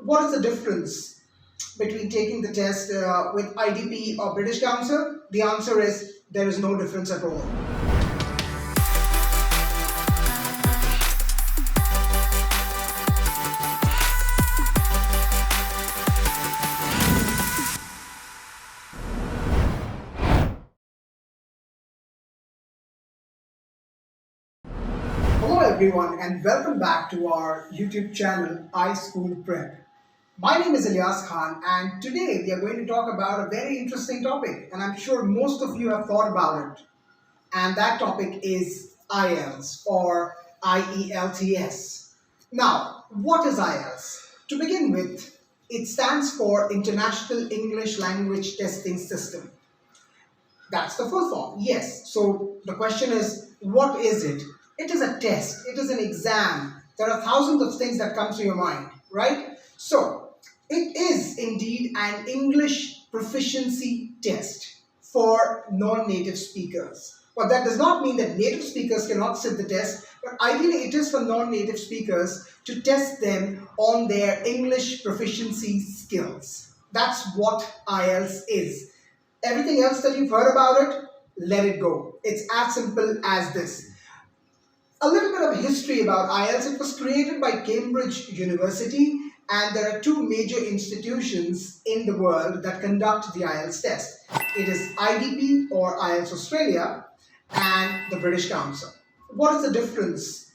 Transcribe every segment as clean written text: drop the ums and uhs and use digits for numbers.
what is the difference between taking the test with IDP or British Council? The answer is there is no difference at all. Hello everyone and welcome back to our YouTube channel iSchoolPrep. My name is Ilyas and today we are going to talk about a very interesting topic and I'm sure most of you have thought about it. And that topic is IELTS or IELTS. Now, what is IELTS? To begin with, it stands for International English Language Testing System. That's the full form, yes. So the question is, what is it? It is a test, it is an exam. There are thousands of things that come to your mind, right? So it is indeed an English proficiency test for non-native speakers. But that does not mean that native speakers cannot sit the test, but ideally it is for non-native speakers to test them on their English proficiency skills. That's what IELTS is. Everything else that you've heard about it, let it go. It's as simple as this. A little bit of history about IELTS. It was created by Cambridge University and there are two major institutions in the world that conduct the IELTS test. It is IDP or IELTS Australia and the British Council. What is the difference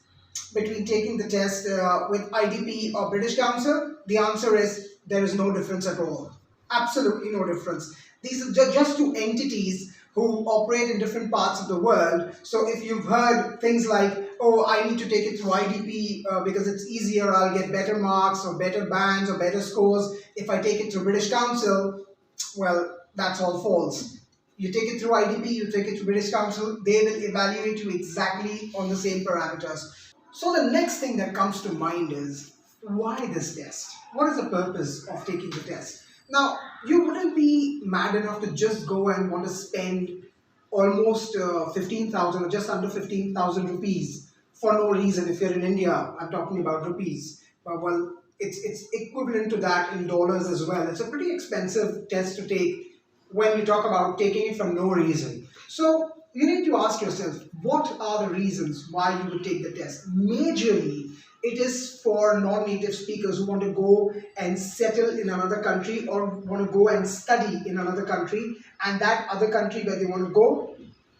between taking the test with IDP or British Council? The answer is there is no difference at all. Absolutely no difference. These are just two entities who operate in different parts of the world. So if you've heard things like, oh, I need to take it through IDP because it's easier, I'll get better marks or better bands or better scores. If I take it through British Council, well, that's all false. You take it through IDP, you take it to British Council, they will evaluate you exactly on the same parameters. So the next thing that comes to mind is, why this test? What is the purpose of taking the test? Now, you wouldn't be mad enough to just go and want to spend almost 15,000 or just under 15,000 rupees for no reason. If you're in India, I'm talking about rupees. But well, it's equivalent to that in dollars as well. It's a pretty expensive test to take when you talk about taking it for no reason. So you need to ask yourself, what are the reasons why you would take the test? Majorly, it is for non-native speakers who want to go and settle in another country or want to go and study in another country, and that other country where they want to go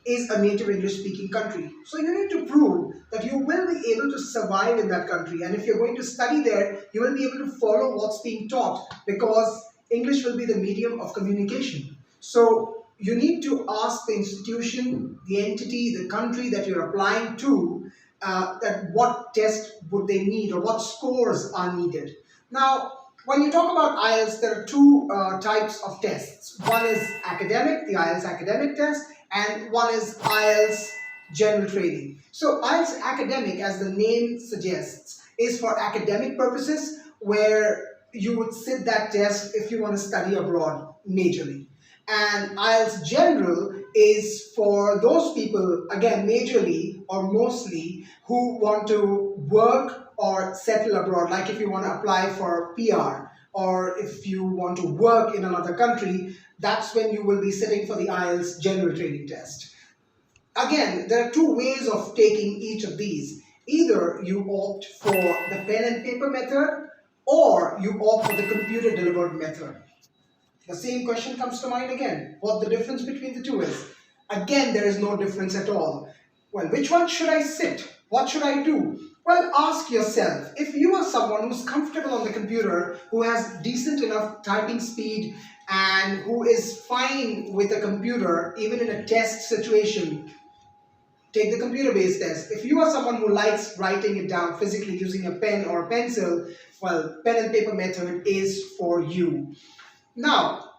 is a native English speaking country. So you need to prove that you will be able to survive in that country, and if you're going to study there, you will be able to follow what's being taught because English will be the medium of communication. So you need to ask the institution, the entity, the country that you're applying to that what test would they need or what scores are needed. Now, when you talk about IELTS, there are two types of tests. One is academic, the IELTS academic test, and one is IELTS general training. So IELTS academic, as the name suggests, is for academic purposes where you would sit that test if you want to study abroad majorly. And IELTS General is for those people, again, majorly or mostly, who want to work or settle abroad. Like if you want to apply for PR or if you want to work in another country, that's when you will be sitting for the IELTS General Training Test. Again, there are two ways of taking each of these. Either you opt for the pen and paper method or you opt for the computer delivered method. The same question comes to mind again. What the difference between the two is? Again, there is no difference at all. Well, which one should I sit? What should I do? Well, ask yourself. If you are someone who's comfortable on the computer, who has decent enough typing speed, and who is fine with a computer, even in a test situation, take the computer-based test. If you are someone who likes writing it down physically using a pen or a pencil, well, pen and paper method is for you. Now,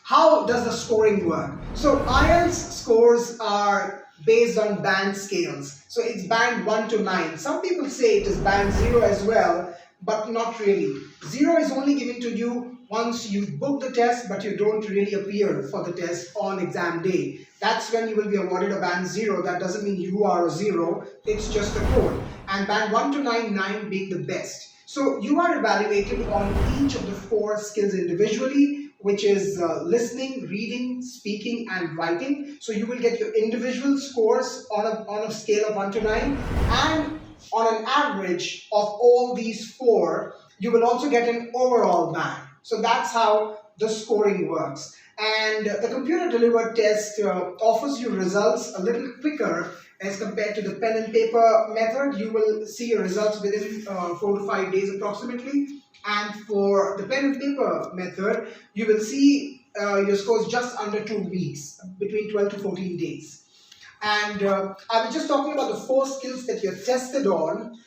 how does the scoring work? So IELTS scores are based on band scales. So it's band 1 to 9. Some people say it is band 0 as well, but not really. 0 is only given to you once you book the test, but you don't really appear for the test on exam day. That's when you will be awarded a band 0. That doesn't mean you are a 0. It's just a code. And band 1 to 9, 9 being the best. So you are evaluated on each of the four skills individually, which is listening, reading, speaking, and writing. So you will get your individual scores on a scale of 1 to 9, and on an average of all these four, you will also get an overall band. So that's how the scoring works. And the computer delivered test offers you results a little quicker as compared to the pen and paper method. You will see your results within 4 to 5 days approximately. And for the pen and paper method, you will see your scores just under 2 weeks, between 12 to 14 days. And I was just talking about the four skills that you're tested on.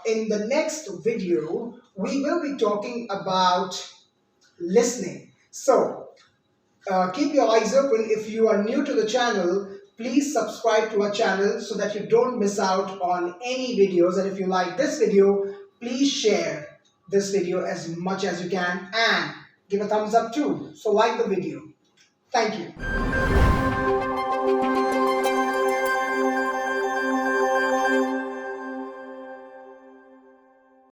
In the next video, we will be talking about listening. So keep your eyes open. If you are new to the channel, please subscribe to our channel so that you don't miss out on any videos. And if you like this video, please share this video as much as you can and give a thumbs up too. So like the video. Thank you.